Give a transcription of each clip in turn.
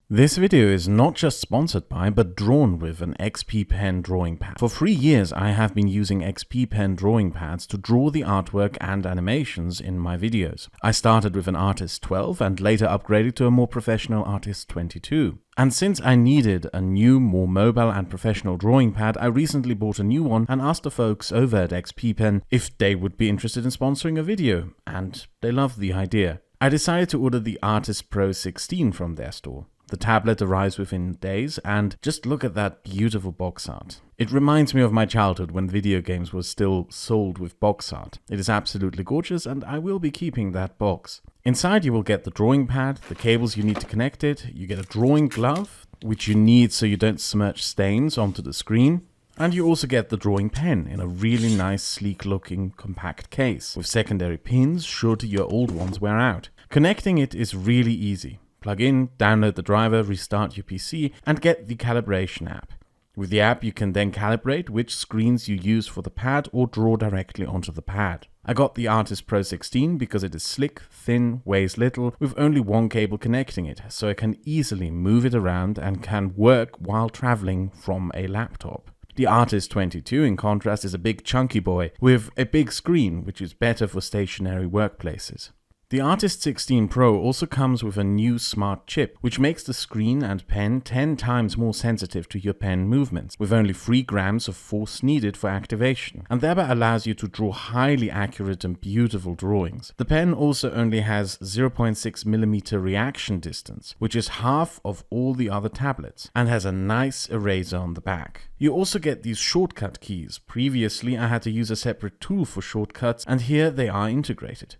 This video is not just sponsored by, but drawn with an XP Pen drawing pad. For 3 years I have been using XP Pen drawing pads to draw the artwork and animations in my videos. I started with an Artist 12 and later upgraded to a more professional Artist 22. And since I needed a new, more mobile and professional drawing pad, I recently bought a new one and asked the folks over at XP Pen if they would be interested in sponsoring a video, and they loved the idea. I decided to order the Artist Pro 16 from their store. The tablet arrives within days, and just look at that beautiful box art. It reminds me of my childhood when video games were still sold with box art. It is absolutely gorgeous, and I will be keeping that box. Inside you will get the drawing pad, the cables you need to connect it, you get a drawing glove, which you need so you don't smudge stains onto the screen, and you also get the drawing pen in a really nice, sleek looking compact case, with secondary pins should your old ones wear out. Connecting it is really easy. Plug in, download the driver, restart your PC, and get the calibration app. With the app you can then calibrate which screens you use for the pad or draw directly onto the pad. I got the Artist Pro 16 because it is slick, thin, weighs little, with only one cable connecting it, so I can easily move it around and can work while traveling from a laptop. The Artist 22, in contrast, is a big chunky boy with a big screen, which is better for stationary workplaces. The Artist 16 Pro also comes with a new smart chip, which makes the screen and pen 10 times more sensitive to your pen movements, with only 3 grams of force needed for activation, and thereby allows you to draw highly accurate and beautiful drawings. The pen also only has 0.6mm reaction distance, which is half of all the other tablets, and has a nice eraser on the back. You also get these shortcut keys. Previously I had to use a separate tool for shortcuts, and here they are integrated.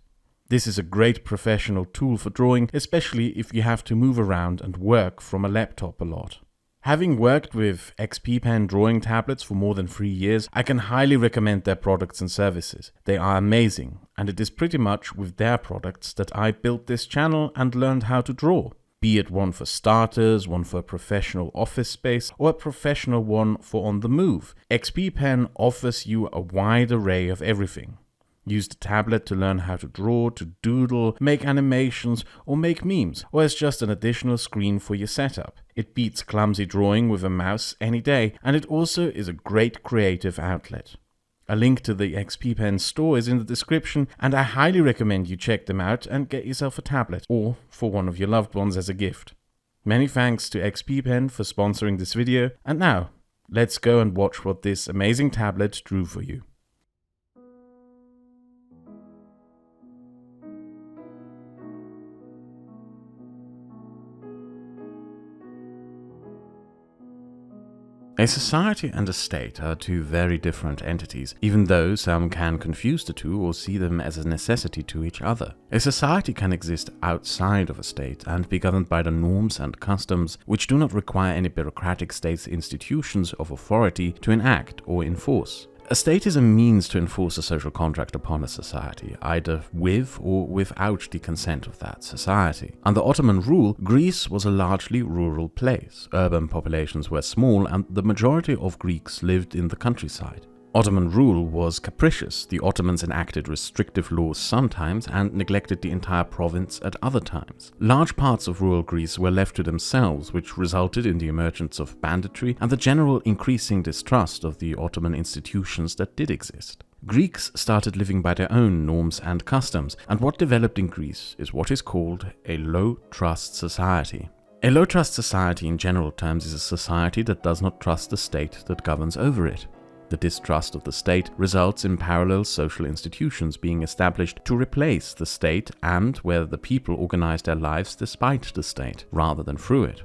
This is a great professional tool for drawing, especially if you have to move around and work from a laptop a lot. Having worked with XP Pen drawing tablets for more than 3 years, I can highly recommend their products and services. They are amazing, and it is pretty much with their products that I built this channel and learned how to draw. Be it one for starters, one for a professional office space, or a professional one for on the move, XP Pen offers you a wide array of everything. Use the tablet to learn how to draw, to doodle, make animations, or make memes, or as just an additional screen for your setup. It beats clumsy drawing with a mouse any day, and it also is a great creative outlet. A link to the XP Pen store is in the description, and I highly recommend you check them out and get yourself a tablet, or for one of your loved ones as a gift. Many thanks to XP Pen for sponsoring this video, and now, let's go and watch what this amazing tablet drew for you. A society and a state are two very different entities, even though some can confuse the two or see them as a necessity to each other. A society can exist outside of a state and be governed by the norms and customs which do not require any bureaucratic state's institutions of authority to enact or enforce. A state is a means to enforce a social contract upon a society, either with or without the consent of that society. Under Ottoman rule, Greece was a largely rural place. Urban populations were small, and the majority of Greeks lived in the countryside. Ottoman rule was capricious. The Ottomans enacted restrictive laws sometimes and neglected the entire province at other times. Large parts of rural Greece were left to themselves, which resulted in the emergence of banditry and the general increasing distrust of the Ottoman institutions that did exist. Greeks started living by their own norms and customs, and what developed in Greece is what is called a low-trust society. A low-trust society in general terms is a society that does not trust the state that governs over it. The distrust of the state results in parallel social institutions being established to replace the state and where the people organize their lives despite the state, rather than through it.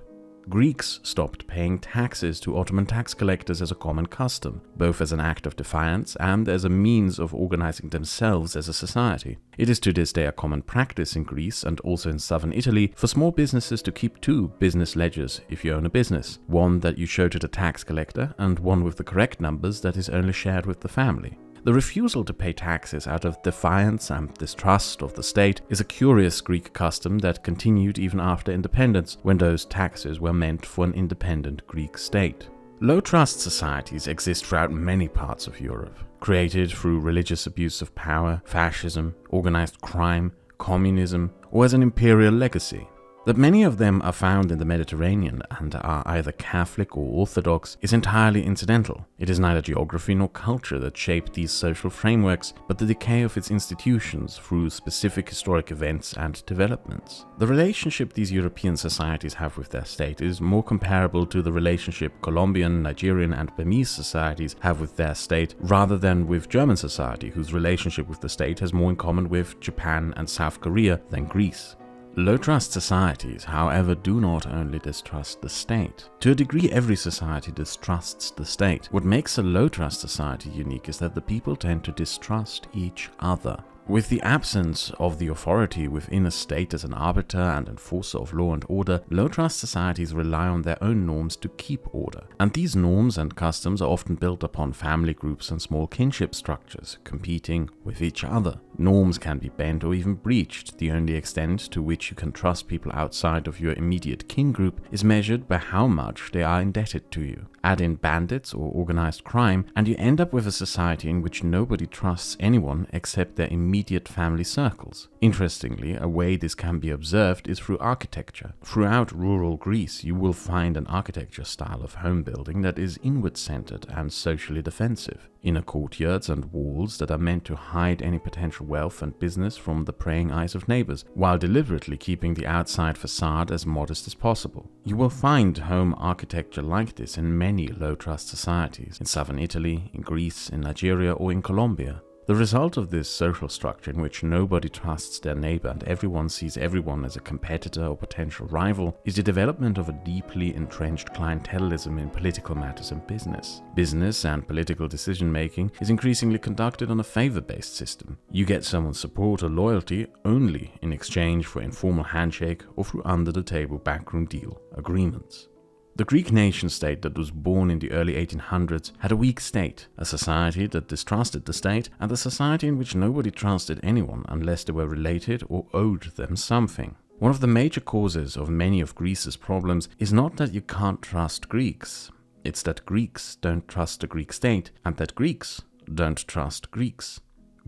Greeks stopped paying taxes to Ottoman tax collectors as a common custom, both as an act of defiance and as a means of organizing themselves as a society. It is to this day a common practice in Greece and also in southern Italy for small businesses to keep 2 business ledgers if you own a business, one that you show to the tax collector and one with the correct numbers that is only shared with the family. The refusal to pay taxes out of defiance and distrust of the state is a curious Greek custom that continued even after independence, when those taxes were meant for an independent Greek state. Low-trust societies exist throughout many parts of Europe, created through religious abuse of power, fascism, organized crime, communism, or as an imperial legacy. That many of them are found in the Mediterranean and are either Catholic or Orthodox is entirely incidental. It is neither geography nor culture that shaped these social frameworks, but the decay of its institutions through specific historic events and developments. The relationship these European societies have with their state is more comparable to the relationship Colombian, Nigerian, and Burmese societies have with their state, rather than with German society, whose relationship with the state has more in common with Japan and South Korea than Greece. Low-trust societies, however, do not only distrust the state. To a degree, every society distrusts the state. What makes a low-trust society unique is that the people tend to distrust each other. With the absence of the authority within a state as an arbiter and enforcer of law and order, low-trust societies rely on their own norms to keep order. And these norms and customs are often built upon family groups and small kinship structures, competing with each other. Norms can be bent or even breached. The only extent to which you can trust people outside of your immediate kin group is measured by how much they are indebted to you. Add in bandits or organized crime, and you end up with a society in which nobody trusts anyone except their immediate family circles. Interestingly, a way this can be observed is through architecture. Throughout rural Greece, you will find an architecture style of home building that is inward-centered and socially defensive. Inner courtyards and walls that are meant to hide any potential wealth and business from the prying eyes of neighbors, while deliberately keeping the outside facade as modest as possible. You will find home architecture like this in many low-trust societies, in southern Italy, in Greece, in Nigeria, or in Colombia. The result of this social structure in which nobody trusts their neighbor and everyone sees everyone as a competitor or potential rival is the development of a deeply entrenched clientelism in political matters and business. Business and political decision-making is increasingly conducted on a favor-based system. You get someone's support or loyalty only in exchange for informal handshake or through under-the-table backroom deal agreements. The Greek nation-state that was born in the early 1800s had a weak state, a society that distrusted the state, and a society in which nobody trusted anyone unless they were related or owed them something. One of the major causes of many of Greece's problems is not that you can't trust Greeks. It's that Greeks don't trust the Greek state, and that Greeks don't trust Greeks.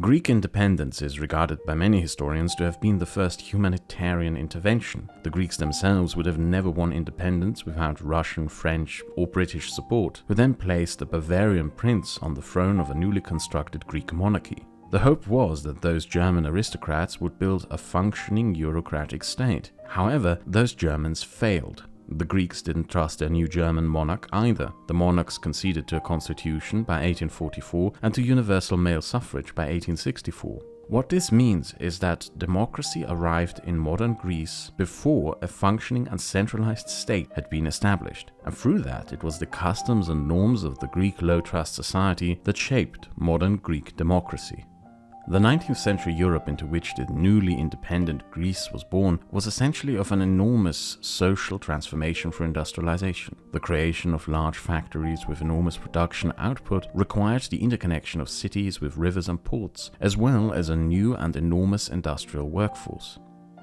Greek independence is regarded by many historians to have been the first humanitarian intervention. The Greeks themselves would have never won independence without Russian, French, or British support, who then placed a Bavarian prince on the throne of a newly constructed Greek monarchy. The hope was that those German aristocrats would build a functioning Eurocratic state. However, those Germans failed. The Greeks didn't trust their new German monarch either. The monarchs conceded to a constitution by 1844 and to universal male suffrage by 1864. What this means is that democracy arrived in modern Greece before a functioning and centralized state had been established, and through that it was the customs and norms of the Greek low-trust society that shaped modern Greek democracy. The 19th century Europe into which the newly independent Greece was born was essentially of an enormous social transformation through industrialization. The creation of large factories with enormous production output required the interconnection of cities with rivers and ports, as well as a new and enormous industrial workforce.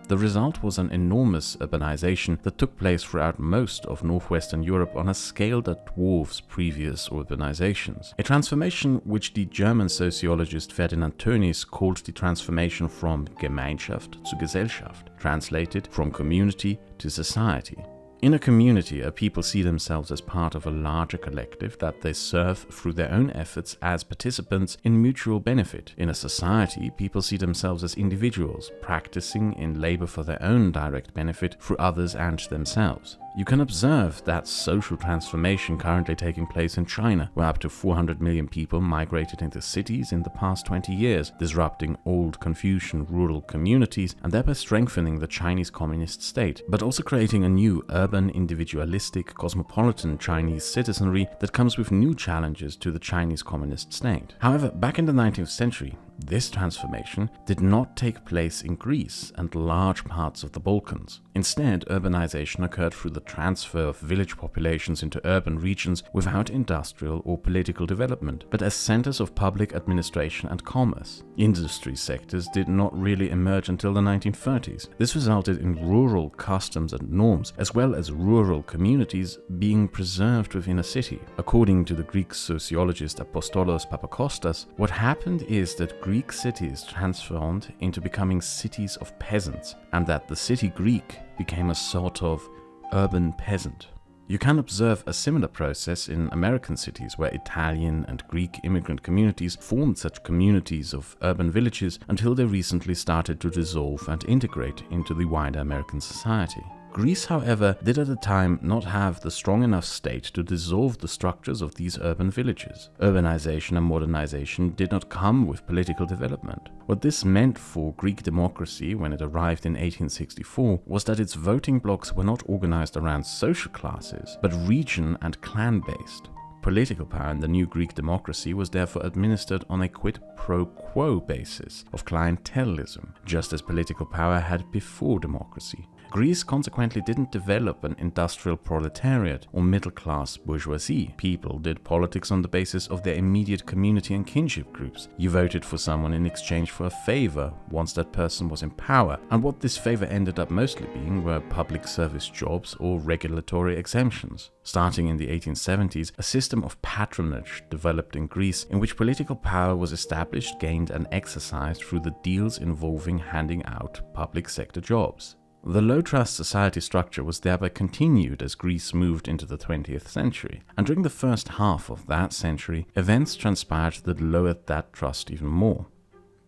The result was an enormous urbanization that took place throughout most of northwestern Europe on a scale that dwarfs previous urbanizations. A transformation which the German sociologist Ferdinand Tönnies called the transformation from Gemeinschaft zu Gesellschaft, translated from community to society. In a community, a people see themselves as part of a larger collective that they serve through their own efforts as participants in mutual benefit. In a society, people see themselves as individuals, practicing in labor for their own direct benefit through others and themselves. You can observe that social transformation currently taking place in China, where up to 400 million people migrated into cities in the past 20 years, disrupting old Confucian rural communities and thereby strengthening the Chinese communist state, but also creating a new urban, individualistic, cosmopolitan Chinese citizenry that comes with new challenges to the Chinese communist state. However, back in the 19th century, this transformation did not take place in Greece and large parts of the Balkans. Instead, urbanization occurred through the transfer of village populations into urban regions without industrial or political development, but as centers of public administration and commerce. Industry sectors did not really emerge until the 1930s. This resulted in rural customs and norms, as well as rural communities being preserved within a city. According to the Greek sociologist Apostolos Papakostas, what happened is that Greek cities transformed into becoming cities of peasants, and that the city Greek became a sort of urban peasant. You can observe a similar process in American cities where Italian and Greek immigrant communities formed such communities of urban villages until they recently started to dissolve and integrate into the wider American society. Greece, however, did at the time not have the strong enough state to dissolve the structures of these urban villages. Urbanization and modernization did not come with political development. What this meant for Greek democracy when it arrived in 1864 was that its voting blocks were not organized around social classes, but region and clan-based. Political power in the new Greek democracy was therefore administered on a quid pro quo basis of clientelism, just as political power had before democracy. Greece consequently didn't develop an industrial proletariat or middle-class bourgeoisie. People did politics on the basis of their immediate community and kinship groups. You voted for someone in exchange for a favor once that person was in power, and what this favor ended up mostly being were public service jobs or regulatory exemptions. Starting in the 1870s, a system of patronage developed in Greece in which political power was established, gained and exercised through the deals involving handing out public sector jobs. The low-trust society structure was thereby continued as Greece moved into the 20th century, and during the first half of that century, events transpired that lowered that trust even more.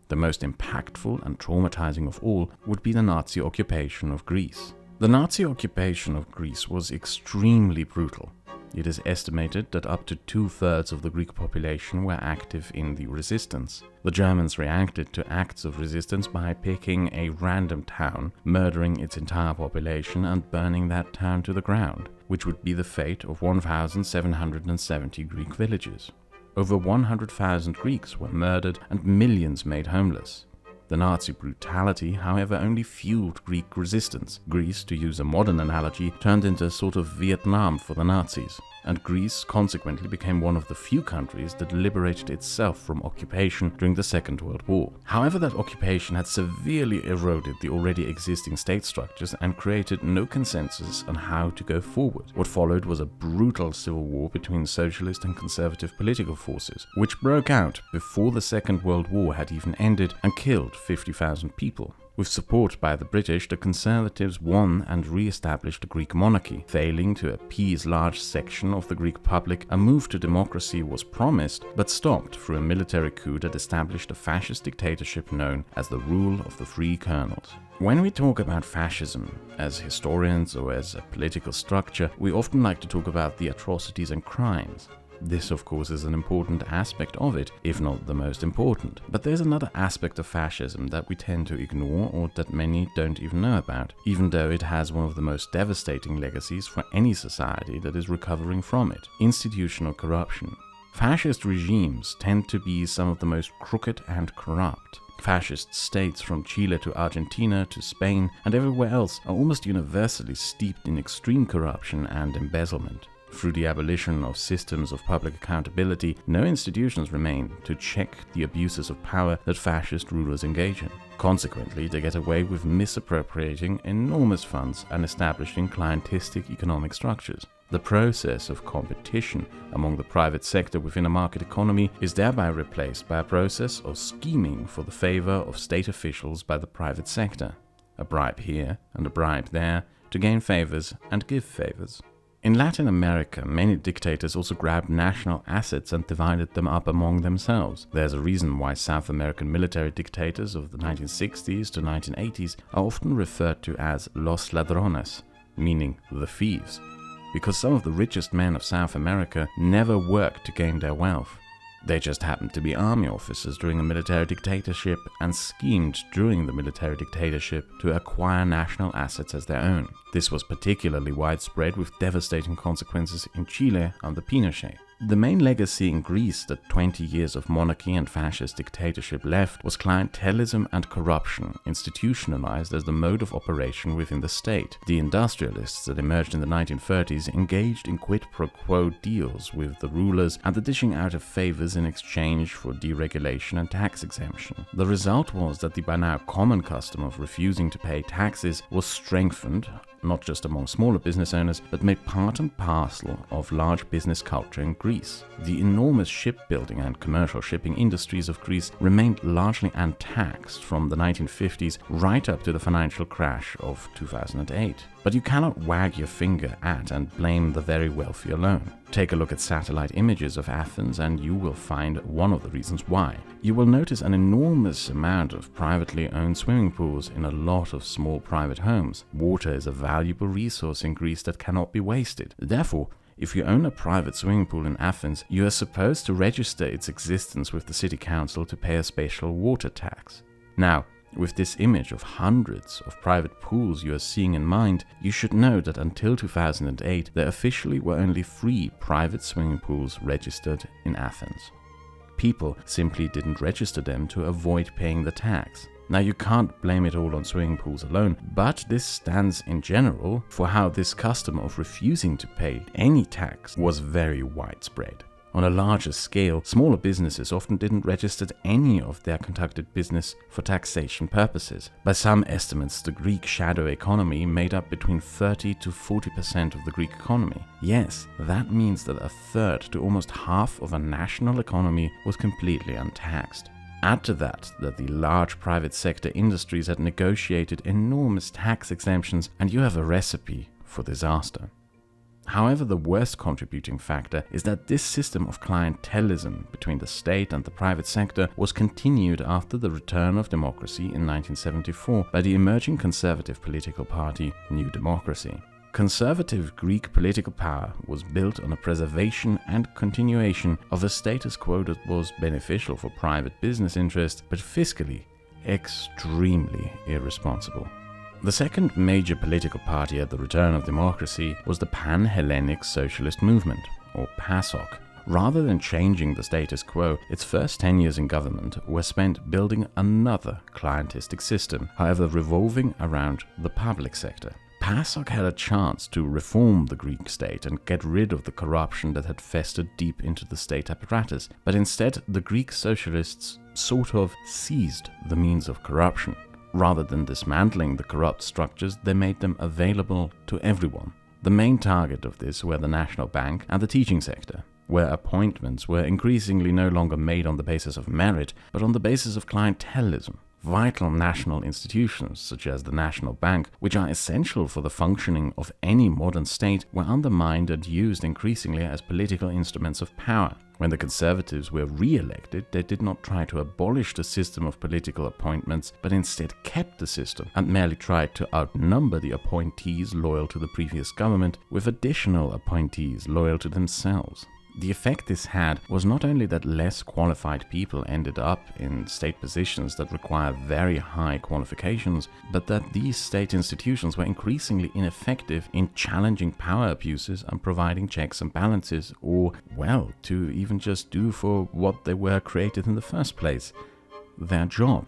The most impactful and traumatizing of all would be the Nazi occupation of Greece. The Nazi occupation of Greece was extremely brutal. It is estimated that up to 2/3 of the Greek population were active in the resistance. The Germans reacted to acts of resistance by picking a random town, murdering its entire population and burning that town to the ground, which would be the fate of 1,770 Greek villages. Over 100,000 Greeks were murdered and millions made homeless. The Nazi brutality, however, only fueled Greek resistance. Greece, to use a modern analogy, turned into a sort of Vietnam for the Nazis, and Greece consequently became one of the few countries that liberated itself from occupation during the Second World War. However, that occupation had severely eroded the already existing state structures and created no consensus on how to go forward. What followed was a brutal civil war between socialist and conservative political forces, which broke out before the Second World War had even ended and killed 50,000 people. With support by the British, the Conservatives won and re-established the Greek monarchy. Failing to appease large section of the Greek public, a move to democracy was promised, but stopped through a military coup that established a fascist dictatorship known as the rule of the free colonels. When we talk about fascism, as historians or as a political structure, we often like to talk about the atrocities and crimes. This, of course, is an important aspect of it, if not the most important. But there's another aspect of fascism that we tend to ignore or that many don't even know about, even though it has one of the most devastating legacies for any society that is recovering from it: institutional corruption. Fascist regimes tend to be some of the most crooked and corrupt. Fascist states from Chile to Argentina to Spain and everywhere else are almost universally steeped in extreme corruption and embezzlement. Through the abolition of systems of public accountability, no institutions remain to check the abuses of power that fascist rulers engage in. Consequently, they get away with misappropriating enormous funds and establishing clientistic economic structures. The process of competition among the private sector within a market economy is thereby replaced by a process of scheming for the favor of state officials by the private sector. A bribe here and a bribe there to gain favors and give favors. In Latin America, many dictators also grabbed national assets and divided them up among themselves. There's a reason why South American military dictators of the 1960s to 1980s are often referred to as los ladrones, meaning the thieves, because some of the richest men of South America never worked to gain their wealth. They just happened to be army officers during a military dictatorship and schemed during the military dictatorship to acquire national assets as their own. This was particularly widespread with devastating consequences in Chile under Pinochet. The main legacy in Greece that 20 years of monarchy and fascist dictatorship left was clientelism and corruption, institutionalized as the mode of operation within the state. The industrialists that emerged in the 1930s engaged in quid pro quo deals with the rulers and the dishing out of favors in exchange for deregulation and tax exemption. The result was that the by now common custom of refusing to pay taxes was strengthened, not just among smaller business owners, but made part and parcel of large business culture in Greece. The enormous shipbuilding and commercial shipping industries of Greece remained largely untaxed from the 1950s right up to the financial crash of 2008. But you cannot wag your finger at and blame the very wealthy alone. Take a look at satellite images of Athens and you will find one of the reasons why. You will notice an enormous amount of privately owned swimming pools in a lot of small private homes. Water is a valuable resource in Greece that cannot be wasted. Therefore, if you own a private swimming pool in Athens, you are supposed to register its existence with the city council to pay a special water tax. Now, with this image of hundreds of private pools you are seeing in mind, you should know that until 2008 there officially were only 3 private swimming pools registered in Athens. People simply didn't register them to avoid paying the tax. Now you can't blame it all on swimming pools alone, but this stands in general for how this custom of refusing to pay any tax was very widespread. On a larger scale, smaller businesses often didn't register any of their conducted business for taxation purposes. By some estimates, the Greek shadow economy made up between 30 to 40% of the Greek economy. Yes, that means that a third to almost half of a national economy was completely untaxed. Add to that the large private sector industries had negotiated enormous tax exemptions, and you have a recipe for disaster. However, the worst contributing factor is that this system of clientelism between the state and the private sector was continued after the return of democracy in 1974 by the emerging conservative political party New Democracy. Conservative Greek political power was built on a preservation and continuation of a status quo that was beneficial for private business interests, but fiscally extremely irresponsible. The second major political party at the return of democracy was the Pan-Hellenic Socialist Movement, or PASOK. Rather than changing the status quo, its first 10 years in government were spent building another clientistic system, however revolving around the public sector. PASOK had a chance to reform the Greek state and get rid of the corruption that had festered deep into the state apparatus, but instead the Greek socialists sort of seized the means of corruption. Rather than dismantling the corrupt structures, they made them available to everyone. The main target of this were the national bank and the teaching sector, where appointments were increasingly no longer made on the basis of merit, but on the basis of clientelism. Vital national institutions, such as the National Bank, which are essential for the functioning of any modern state, were undermined and used increasingly as political instruments of power. When the Conservatives were re-elected, they did not try to abolish the system of political appointments, but instead kept the system and merely tried to outnumber the appointees loyal to the previous government with additional appointees loyal to themselves. The effect this had was not only that less qualified people ended up in state positions that require very high qualifications, but that these state institutions were increasingly ineffective in challenging power abuses and providing checks and balances, or, well, to even just do for what they were created in the first place, their job.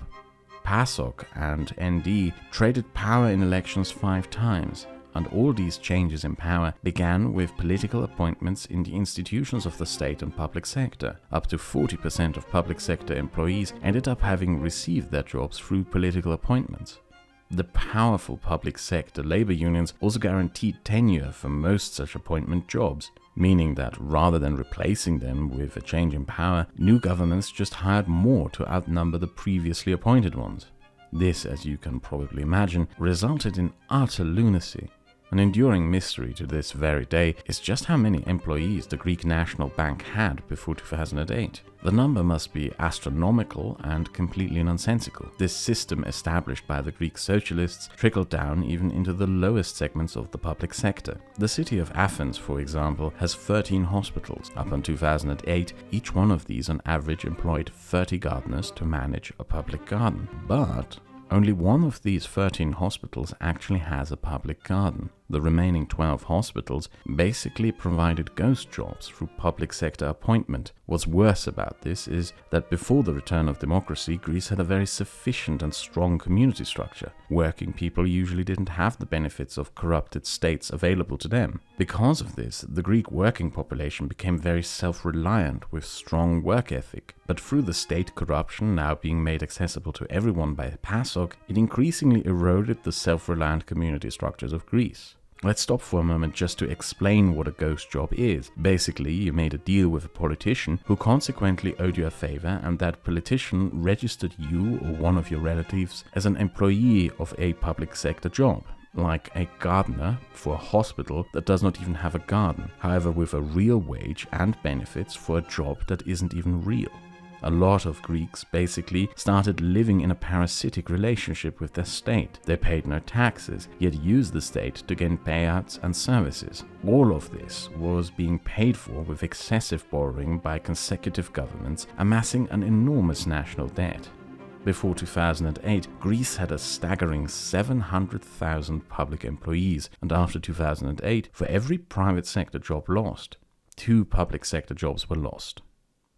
PASOK and ND traded power in elections 5 times. And all these changes in power began with political appointments in the institutions of the state and public sector. Up to 40% of public sector employees ended up having received their jobs through political appointments. The powerful public sector labor unions also guaranteed tenure for most such appointment jobs, meaning that rather than replacing them with a change in power, new governments just hired more to outnumber the previously appointed ones. This, as you can probably imagine, resulted in utter lunacy. An enduring mystery to this very day is just how many employees the Greek National Bank had before 2008. The number must be astronomical and completely nonsensical. This system established by the Greek socialists trickled down even into the lowest segments of the public sector. The city of Athens, for example, has 13 hospitals. Up until 2008, each one of these on average employed 30 gardeners to manage a public garden. But only one of these 13 hospitals actually has a public garden. The remaining 12 hospitals basically provided ghost jobs through public sector appointment. What's worse about this is that before the return of democracy, Greece had a very sufficient and strong community structure. Working people usually didn't have the benefits of corrupted states available to them. Because of this, the Greek working population became very self-reliant with strong work ethic. But through the state corruption now being made accessible to everyone by PASOK, it increasingly eroded the self-reliant community structures of Greece. Let's stop for a moment just to explain what a ghost job is. Basically, you made a deal with a politician who consequently owed you a favor, and that politician registered you or one of your relatives as an employee of a public sector job, like a gardener for a hospital that does not even have a garden, however with a real wage and benefits for a job that isn't even real. A lot of Greeks basically started living in a parasitic relationship with their state. They paid no taxes, yet used the state to gain payouts and services. All of this was being paid for with excessive borrowing by consecutive governments, amassing an enormous national debt. Before 2008, Greece had a staggering 700,000 public employees, and after 2008, for every private sector job lost, 2 public sector jobs were lost.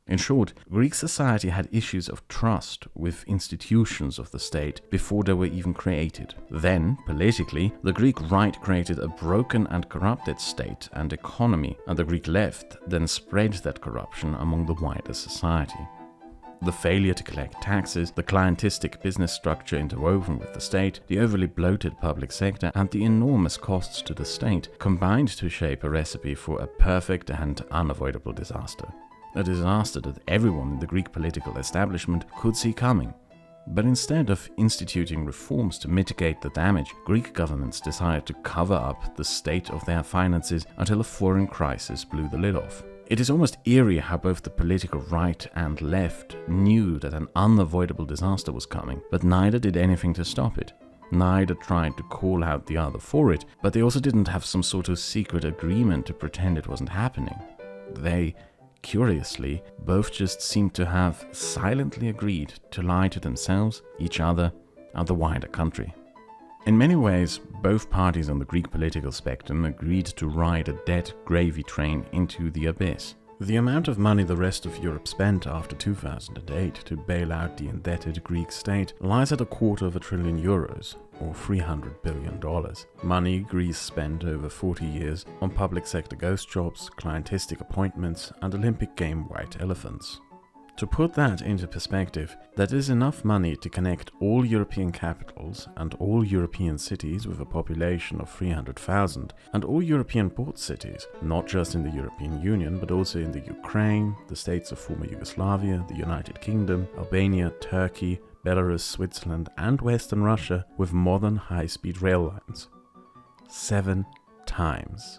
In short, Greek society had issues of trust with institutions of the state before they were even created. Then, politically, the Greek right created a broken and corrupted state and economy, and the Greek left then spread that corruption among the wider society. The failure to collect taxes, the clientistic business structure interwoven with the state, the overly bloated public sector, and the enormous costs to the state combined to shape a recipe for a perfect and unavoidable disaster. A disaster that everyone in the Greek political establishment could see coming. But instead of instituting reforms to mitigate the damage, Greek governments decided to cover up the state of their finances until a foreign crisis blew the lid off. It is almost eerie how both the political right and left knew that an unavoidable disaster was coming, but neither did anything to stop it. Neither tried to call out the other for it, but they also didn't have some sort of secret agreement to pretend it wasn't happening. They, curiously, both just seemed to have silently agreed to lie to themselves, each other, and the wider country. In many ways, both parties on the Greek political spectrum agreed to ride a dead gravy train into the abyss. The amount of money the rest of Europe spent after 2008 to bail out the indebted Greek state lies at €250 billion, or $300 billion. Money Greece spent over 40 years on public sector ghost jobs, clientistic appointments, and Olympic game white elephants. To put that into perspective, that is enough money to connect all European capitals and all European cities with a population of 300,000, and all European port cities, not just in the European Union, but also in the Ukraine, the states of former Yugoslavia, the United Kingdom, Albania, Turkey, Belarus, Switzerland, and Western Russia with modern high-speed rail lines. 7 times.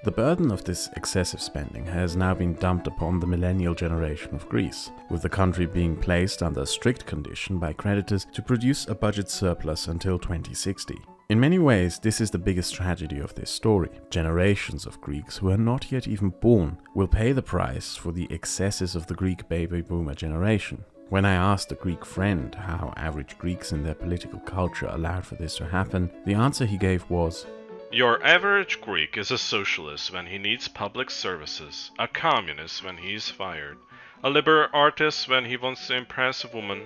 The burden of this excessive spending has now been dumped upon the millennial generation of Greece, with the country being placed under a strict condition by creditors to produce a budget surplus until 2060. In many ways, this is the biggest tragedy of this story. Generations of Greeks who are not yet even born will pay the price for the excesses of the Greek baby boomer generation. When I asked a Greek friend how average Greeks in their political culture allowed for this to happen, the answer he gave was, "Your average Greek is a socialist when he needs public services, a communist when he is fired, a liberal artist when he wants to impress a woman,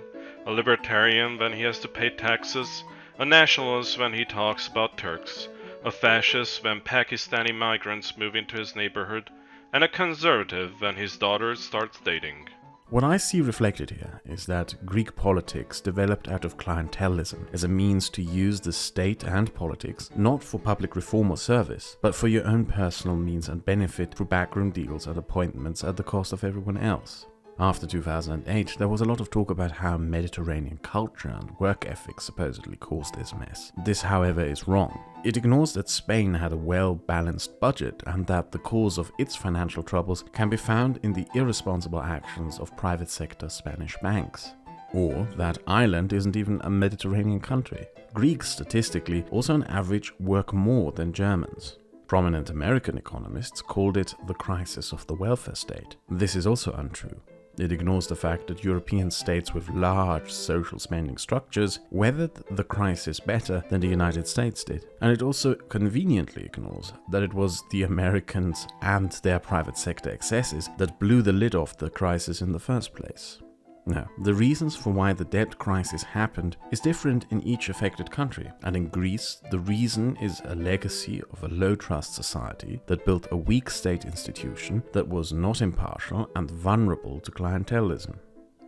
a libertarian when he has to pay taxes, a nationalist when he talks about Turks, a fascist when Pakistani migrants move into his neighborhood, and a conservative when his daughter starts dating." What I see reflected here is that Greek politics developed out of clientelism as a means to use the state and politics not for public reform or service, but for your own personal means and benefit through backroom deals and appointments at the cost of everyone else. After 2008, there was a lot of talk about how Mediterranean culture and work ethic supposedly caused this mess. This, however, is wrong. It ignores that Spain had a well-balanced budget and that the cause of its financial troubles can be found in the irresponsible actions of private sector Spanish banks. Or that Ireland isn't even a Mediterranean country. Greeks, statistically, also on average work more than Germans. Prominent American economists called it the crisis of the welfare state. This is also untrue. It ignores the fact that European states with large social spending structures weathered the crisis better than the United States did. And it also conveniently ignores that it was the Americans and their private sector excesses that blew the lid off the crisis in the first place. Now, the reasons for why the debt crisis happened is different in each affected country, and in Greece, the reason is a legacy of a low-trust society that built a weak state institution that was not impartial and vulnerable to clientelism.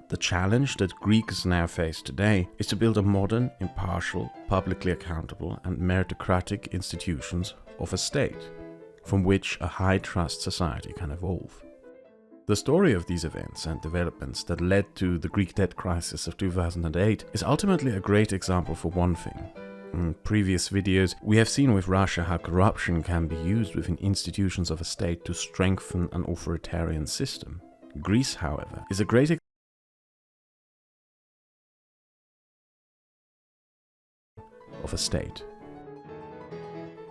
The challenge that Greeks now face today is to build a modern, impartial, publicly accountable and meritocratic institutions of a state, from which a high-trust society can evolve. The story of these events and developments that led to the Greek debt crisis of 2008 is ultimately a great example for one thing. In previous videos, we have seen with Russia how corruption can be used within institutions of a state to strengthen an authoritarian system. Greece, however, is a great example of a state.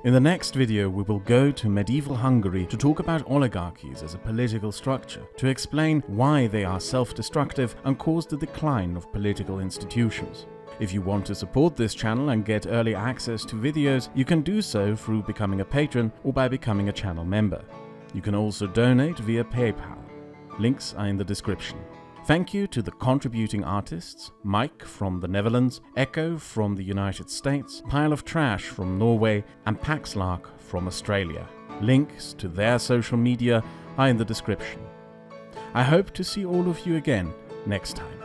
In the next video, we will go to medieval Hungary to talk about oligarchies as a political structure, to explain why they are self-destructive and cause the decline of political institutions. If you want to support this channel and get early access to videos, you can do so through becoming a patron or by becoming a channel member. You can also donate via PayPal. Links are in the description. Thank you to the contributing artists, Mike from the Netherlands, Echo from the United States, Pile of Trash from Norway, and Paxlark from Australia. Links to their social media are in the description. I hope to see all of you again next time.